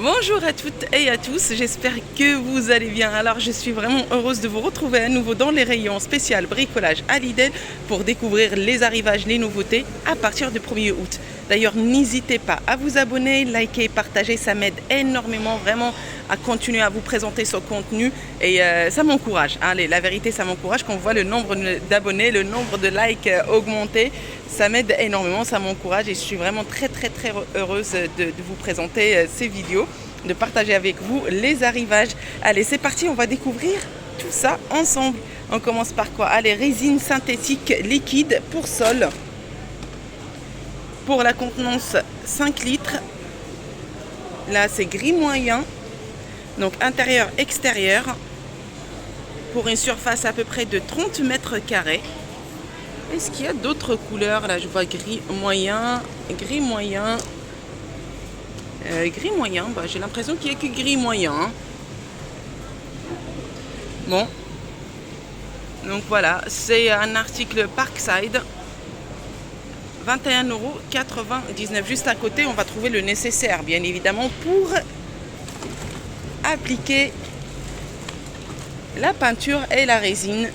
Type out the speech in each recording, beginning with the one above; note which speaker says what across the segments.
Speaker 1: Bonjour à toutes et à tous, j'espère que vous allez bien. Alors je suis vraiment heureuse de vous retrouver à nouveau dans les rayons spécial bricolage à Lidl pour découvrir les arrivages, les nouveautés à partir du 1er août. D'ailleurs n'hésitez pas à vous abonner, liker, partager, ça m'aide énormément vraiment à continuer à vous présenter ce contenu et ça m'encourage. Allez, la vérité ça m'encourage quand on voit le nombre d'abonnés, le nombre de likes augmenter. Ça m'aide énormément, ça m'encourage et je suis vraiment très heureuse de vous présenter ces vidéos, de partager avec vous les arrivages. Allez, c'est parti, on va découvrir tout ça ensemble. On commence par quoi? Allez, résine synthétique liquide pour sol. Pour la contenance 5 litres. Là, c'est gris moyen. Donc intérieur, extérieur. Pour une surface à peu près de 30 mètres carrés. Est-ce qu'il y a d'autres couleurs? Là, je vois gris moyen, gris moyen. Gris moyen, bah, j'ai l'impression qu'il n'y a que gris moyen. Hein. Bon. Donc voilà, c'est un article Parkside. 21,99 €. Juste à côté, on va trouver le nécessaire, bien évidemment, pour appliquer la peinture et la résine.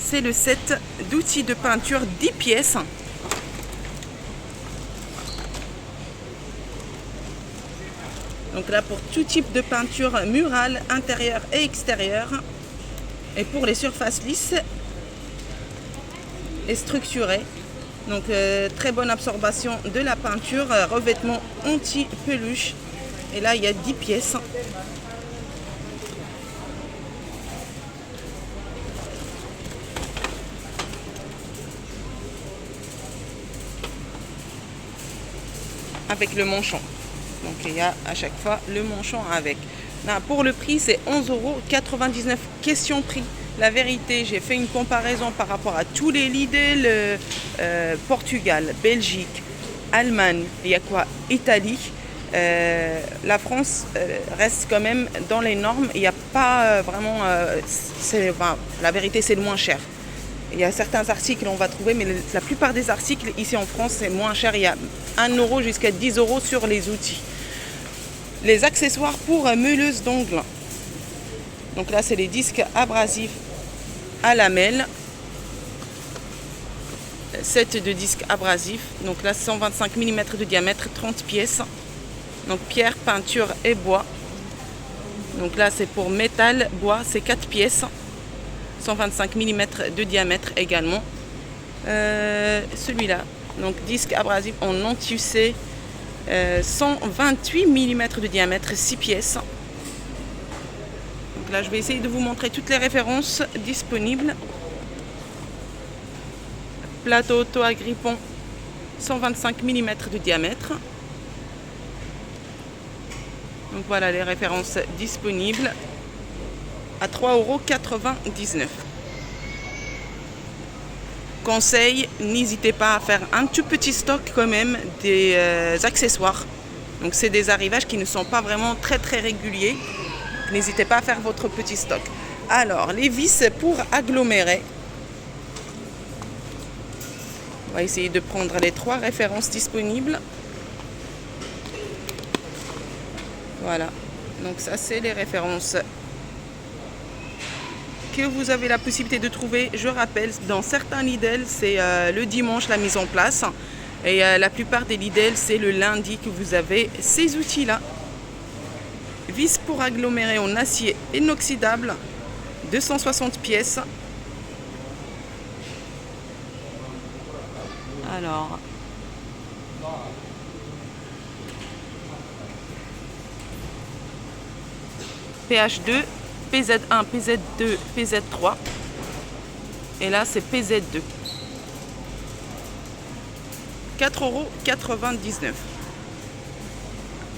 Speaker 1: C'est le set d'outils de peinture 10 pièces. Donc là pour tout type de peinture murale, intérieure et extérieure. Et pour les surfaces lisses et structurées. Donc très bonne absorption de la peinture, revêtement anti-peluche. Et là il y a 10 pièces. Avec le manchon. Donc il y a à chaque fois le manchon avec. Là, pour le prix, c'est 11,99 €. Question prix. La vérité, j'ai fait une comparaison par rapport à tous les Lidl, Portugal, Belgique, Allemagne, il y a quoi? Italie. La France reste quand même dans les normes. Il n'y a pas vraiment... la vérité, c'est le moins cher. Il y a certains articles on va trouver, mais la plupart des articles ici en France c'est moins cher. Il y a 1 € jusqu'à 10 € sur les outils. Les accessoires pour meuleuse d'ongles. Donc là c'est les disques abrasifs à lamelles. Set de disques abrasifs. Donc là 125 mm de diamètre, 30 pièces. Donc pierre, peinture et bois. Donc là c'est pour métal, bois, c'est 4 pièces. 125 mm de diamètre également. Celui-là, donc disque abrasif en non-tucé, 128 mm de diamètre, 6 pièces. Donc là, je vais essayer de vous montrer toutes les références disponibles. Plateau auto agrippon, 125 mm de diamètre. Donc voilà les références disponibles. À 3,99 €. Conseil, n'hésitez pas à faire un tout petit stock quand même des accessoires. Donc c'est des arrivages qui ne sont pas vraiment très réguliers. N'hésitez pas à faire votre petit stock. Alors, les vis pour agglomérer. On va essayer de prendre les 3 références disponibles. Voilà. Donc ça, c'est les références que vous avez la possibilité de trouver. Je rappelle, dans certains Lidl, c'est le dimanche la mise en place. Et la plupart des Lidl, c'est le lundi que vous avez ces outils-là. Vis pour agglomérer en acier inoxydable, 260 pièces. Alors... PH2, PZ1, PZ2, PZ3. Et là, c'est PZ2. 4,99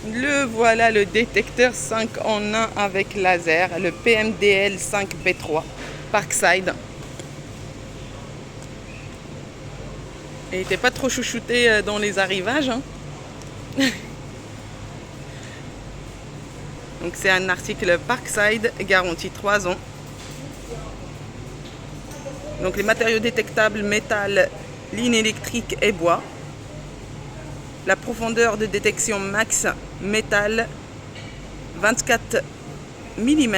Speaker 1: €. Le voilà, le détecteur 5 en 1 avec laser, le PMDL 5B3 Parkside. Il n'était pas trop chouchouté dans les arrivages. Hein. Donc c'est un article Parkside, garantie 3 ans. Donc les matériaux détectables, métal, ligne électrique et bois. La profondeur de détection max, métal, 24 mm,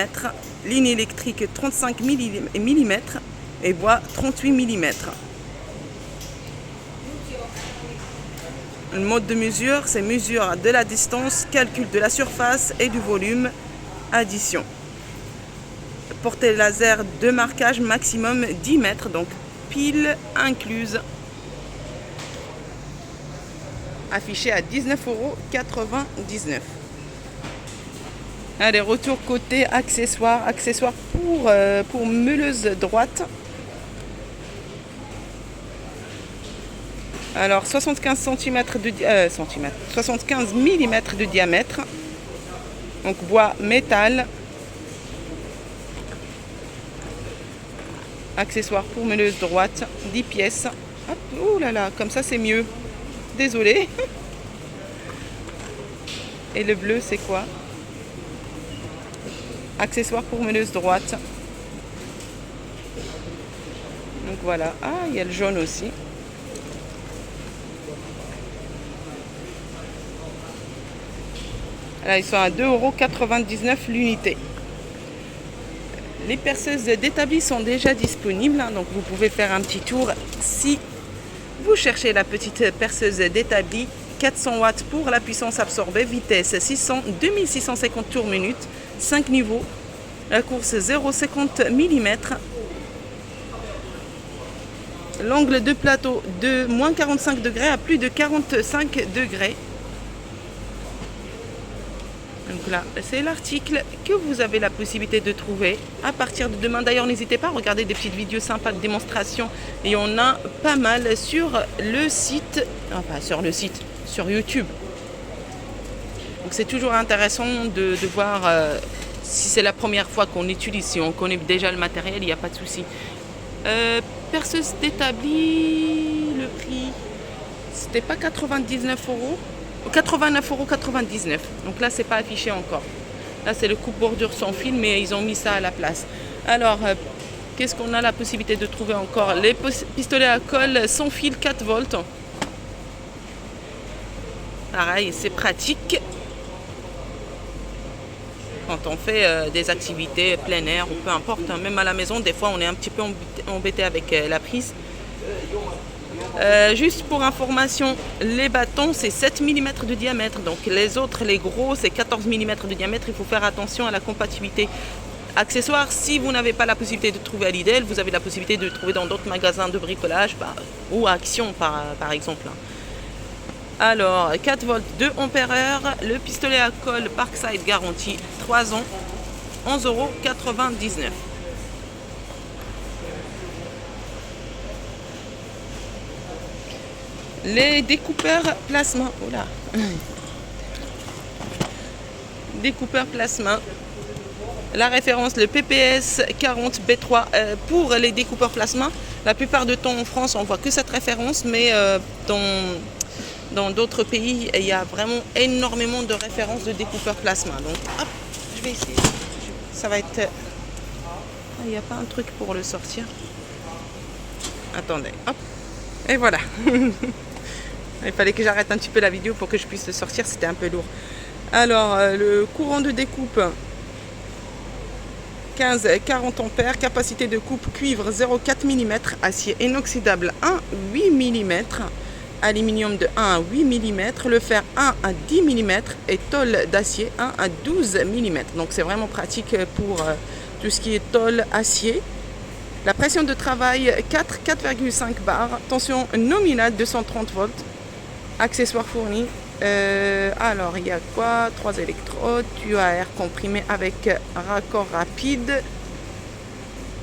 Speaker 1: ligne électrique 35 mm et bois 38 mm. Le mode de mesure, c'est mesure de la distance, calcul de la surface et du volume, addition. Portée laser de marquage maximum 10 mètres, donc pile incluse. Affiché à 19,99 €. Allez, retour côté accessoires. Accessoires pour meuleuse droite. Alors 75 cm de 75 mm de diamètre. Donc bois métal. Accessoires pour meuleuse droite, 10 pièces. Hop, ouh là là, comme ça c'est mieux. Désolée. Et le bleu c'est quoi? Accessoires pour meuleuse droite. Donc voilà. Ah, il y a le jaune aussi. Là, ils sont à 2,99 € l'unité. Les perceuses d'établi sont déjà disponibles, hein, donc vous pouvez faire un petit tour si vous cherchez la petite perceuse d'établi. 400 watts pour la puissance absorbée, vitesse 2650 tours minute, 5 niveaux, la course 0,50 mm, l'angle de plateau de moins 45 degrés à plus de 45 degrés. Donc là, c'est l'article que vous avez la possibilité de trouver à partir de demain. D'ailleurs, n'hésitez pas à regarder des petites vidéos sympas de démonstration. Et on a pas mal sur le site, enfin sur YouTube. Donc c'est toujours intéressant de voir si c'est la première fois qu'on utilise. Si on connaît déjà le matériel, il n'y a pas de souci. Perceuse d'établi, le prix, c'était pas 99 €. 89,99 €. Donc là, c'est pas affiché encore. Là, c'est le coupe-bordure sans fil, mais ils ont mis ça à la place. Alors, qu'est-ce qu'on a la possibilité de trouver encore? Les pistolets à colle sans fil 4 volts. Pareil, c'est pratique quand on fait des activités plein air ou peu importe. Hein, même à la maison, des fois, on est un petit peu embêté avec la prise. Juste pour information, les bâtons c'est 7 mm de diamètre, donc les autres, les gros, c'est 14 mm de diamètre. Il faut faire attention à la compatibilité. Accessoires, si vous n'avez pas la possibilité de trouver à Lidl, vous avez la possibilité de trouver dans d'autres magasins de bricolage ou Action par exemple. Alors 4 volts 2 ampères, le pistolet à colle Parkside garantie 3 ans, 11,99 €. Les découpeurs plasma, oh là. Découpeurs plasma. La référence, le PPS 40 B3 pour les découpeurs plasma. La plupart du temps en France, on voit que cette référence, mais dans d'autres pays, il y a vraiment énormément de références de découpeurs plasma. Donc, hop, je vais essayer. Ça va être... Il n'y a pas un truc pour le sortir. Attendez, hop. Et voilà. Il fallait que j'arrête un petit peu la vidéo pour que je puisse le sortir, c'était un peu lourd. Alors, le courant de découpe, 15-40 ampères, capacité de coupe cuivre 0,4 mm, acier inoxydable 1,8 mm, aluminium de 1 à 8 mm, le fer 1 à 10 mm et tôle d'acier 1 à 12 mm. Donc c'est vraiment pratique pour tout ce qui est tôle, acier. La pression de travail 4,5 bars, tension nominale 230 volts. Accessoires fournis. Alors, il y a quoi? 3 électrodes, tuyau à air comprimé avec raccord rapide.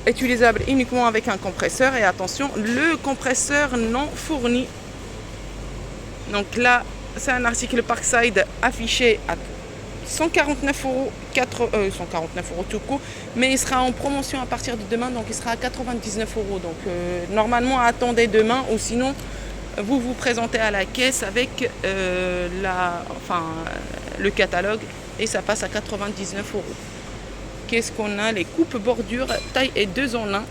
Speaker 1: Utilisable uniquement avec un compresseur. Et attention, le compresseur non fourni. Donc là, c'est un article Parkside affiché à 149 €, 149 € tout court, mais il sera en promotion à partir de demain, donc il sera à 99 €. Donc normalement, attendez demain, ou sinon vous vous présentez à la caisse avec le catalogue et ça passe à 99 €. Qu'est-ce qu'on a? Les coupes bordures taille et 2 en 1.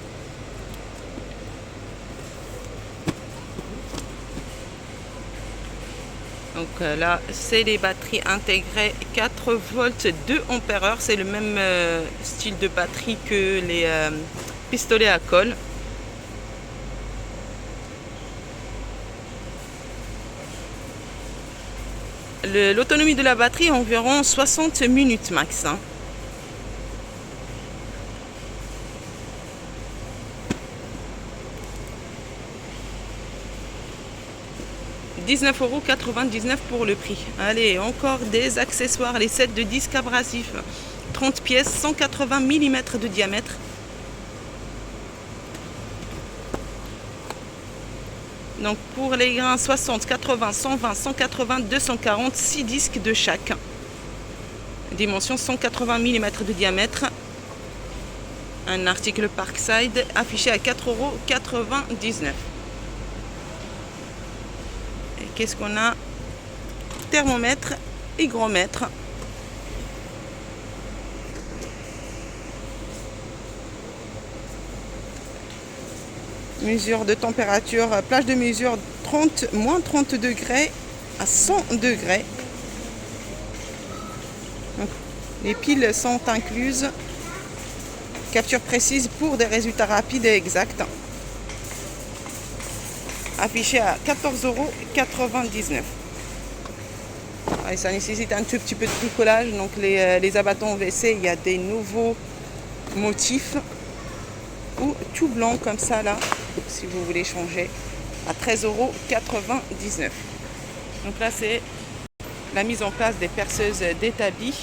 Speaker 1: Donc là, c'est les batteries intégrées 4 volts 2 ampères-heure. C'est le même style de batterie que les pistolets à colle. L'autonomie de la batterie est environ 60 minutes max. 19,99 € pour le prix. Allez, encore des accessoires, les sets de disques abrasifs. 30 pièces, 180 mm de diamètre. Donc pour les grains 60, 80, 120, 180, 240, 6 disques de chaque. Dimension 180 mm de diamètre. Un article Parkside affiché à 4,99 €. Qu'est-ce qu'on a? Thermomètre, hygromètre. Mesure de température, plage de mesure moins 30 degrés à 100 degrés. Donc, les piles sont incluses. Capture précise pour des résultats rapides et exacts. Affiché à 14,99 €. Et ça nécessite un tout petit peu de bricolage. Donc les abattants WC, il y a des nouveaux motifs. Ou tout blanc comme ça là, si vous voulez changer, à 13,99 €. Donc là c'est la mise en place des perceuses d'établi.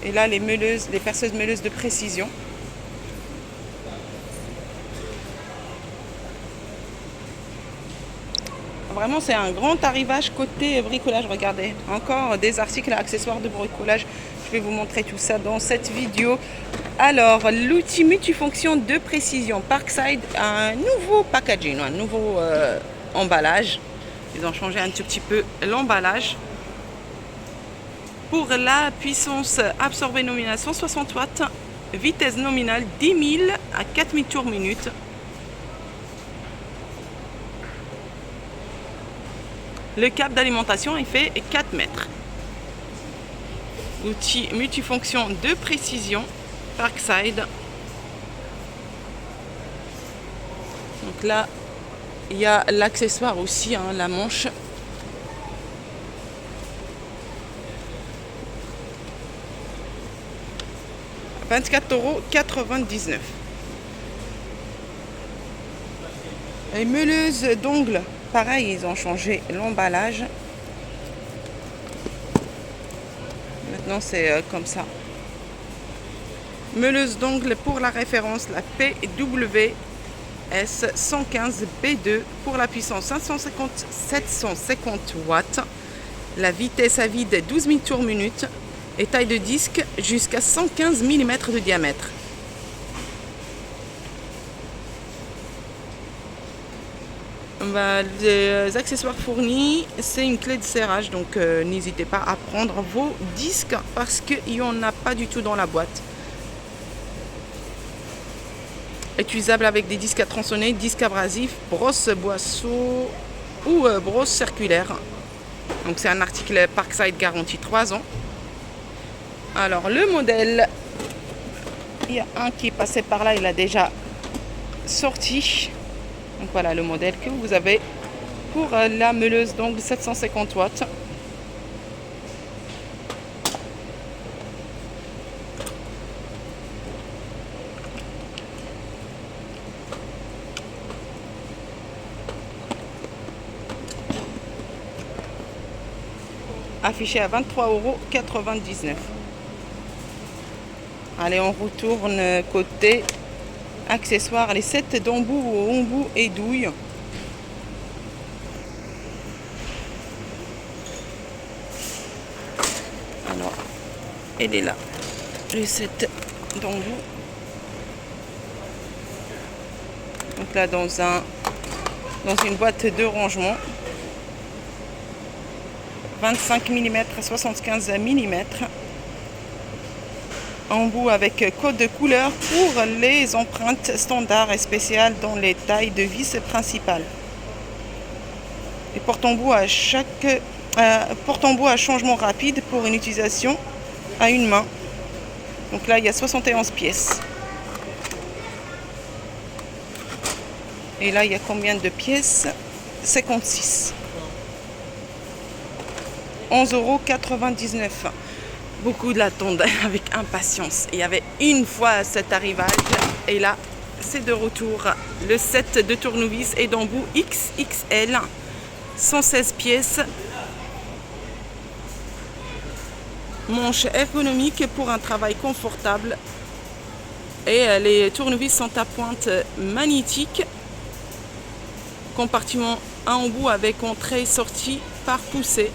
Speaker 1: Et là les perceuses meuleuses de précision. Vraiment, c'est un grand arrivage côté bricolage. Regardez, encore des articles et accessoires de bricolage. Je vais vous montrer tout ça dans cette vidéo. Alors, l'outil multifonction de précision Parkside a un nouveau packaging, un nouveau emballage. Ils ont changé un tout petit peu l'emballage. Pour la puissance absorbée nominale 160 watts, vitesse nominale 10 000 à 4 000 tours minute. Le câble d'alimentation il fait 4 mètres. Outil multifonction de précision Parkside. Donc là, il y a l'accessoire aussi, hein, la manche. « 24,99 €. Les meuleuses d'ongles. Pareil, ils ont changé l'emballage. Maintenant, c'est comme ça. Meuleuse d'ongles pour la référence, la PWS 115B2 pour la puissance 750 watts. La vitesse à vide 12 000 tours minute et taille de disque jusqu'à 115 mm de diamètre. Les accessoires fournis, c'est une clé de serrage, donc n'hésitez pas à prendre vos disques parce qu'il n'y en a pas du tout dans la boîte. Utilisable avec des disques à tronçonner, disques abrasifs, brosse boisseau ou brosse circulaire. Donc c'est un article Parkside garantie 3 ans. Alors le modèle, il y a un qui est passé par là, il a déjà sorti. Donc voilà le modèle que vous avez pour la meuleuse d'ongles 750 watts. Affiché à 23,99 €. Allez, on retourne côté accessoires, les sets d'embout, embout et douille. Alors, elle est là, le set d'embout. Donc là, dans une boîte de rangement. 25 mm, 75 mm. Embout avec code de couleur pour les empreintes standards et spéciales dans les tailles de vis principales. Et porte-embout à porte-embout à changement rapide pour une utilisation à une main. Donc là, il y a 71 pièces. Et là, il y a combien de pièces? 56. 11,99 €. Beaucoup l'attendaient avec impatience. Il y avait une fois cet arrivage. Et là, c'est de retour. Le set de tournevis et d'embout XXL. 116 pièces. Manche ergonomique pour un travail confortable. Et les tournevis sont à pointe magnétique. Compartiment à embout avec entrée et sortie par poussée.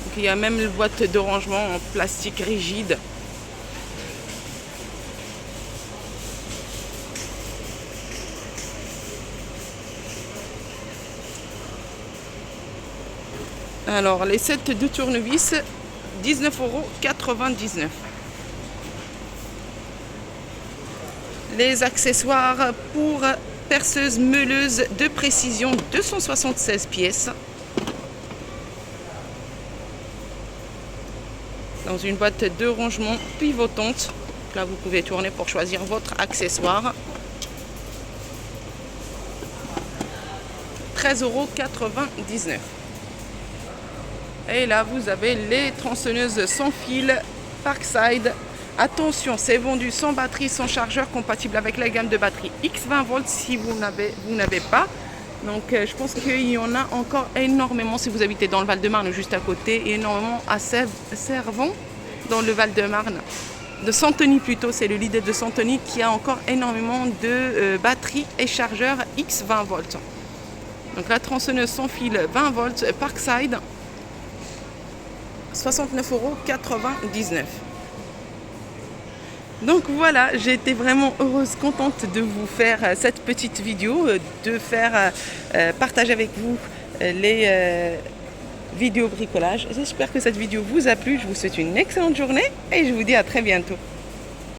Speaker 1: Donc, il y a même une boîte de rangement en plastique rigide. Alors, les sets de tournevis, 19,99 €. Les accessoires pour perceuse meuleuse de précision, 276 pièces. Dans une boîte de rangement pivotante. Là, vous pouvez tourner pour choisir votre accessoire. 13,99 €. Et là, vous avez les tronçonneuses sans fil Parkside. Attention, c'est vendu sans batterie, sans chargeur, compatible avec la gamme de batterie X20 volts si vous n'avez pas. Donc, je pense qu'il y en a encore énormément si vous habitez dans le Val-de-Marne, juste à côté, et énormément à Servon, dans le Val-de-Marne. De Santony plutôt, c'est le leader de Santony qui a encore énormément de batteries et chargeurs X20 volts. Donc, la tronçonneuse sans fil 20 volts Parkside, 69,99 €. Donc voilà, j'ai été vraiment heureuse, contente de vous faire cette petite vidéo, de faire partager avec vous les vidéos bricolage. J'espère que cette vidéo vous a plu. Je vous souhaite une excellente journée et je vous dis à très bientôt.